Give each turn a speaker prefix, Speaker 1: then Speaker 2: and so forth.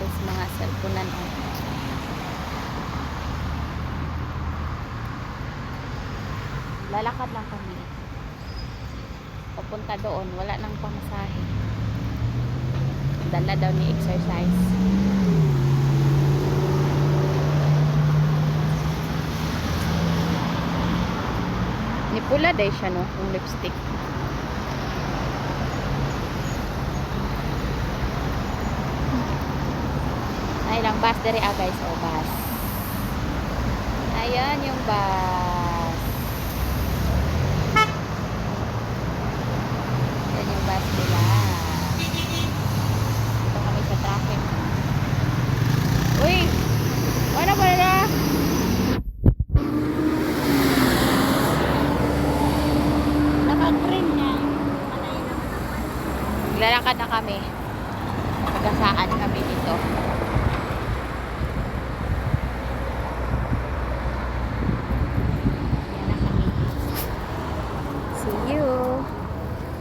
Speaker 1: guys, mga cellphone lalakad lang kami papunta doon, wala nang pamasahe, dala daw ni exercise. Ni pula day siya no, yung lipstick. Ay lang bus dere guys, o bus. Ayan yung bus. Ayan yung bus nila. Dito kami sa traffic. Uy! Ano ba na? Naka-green na. Lalakad na kami. Pagkasaan kami dito.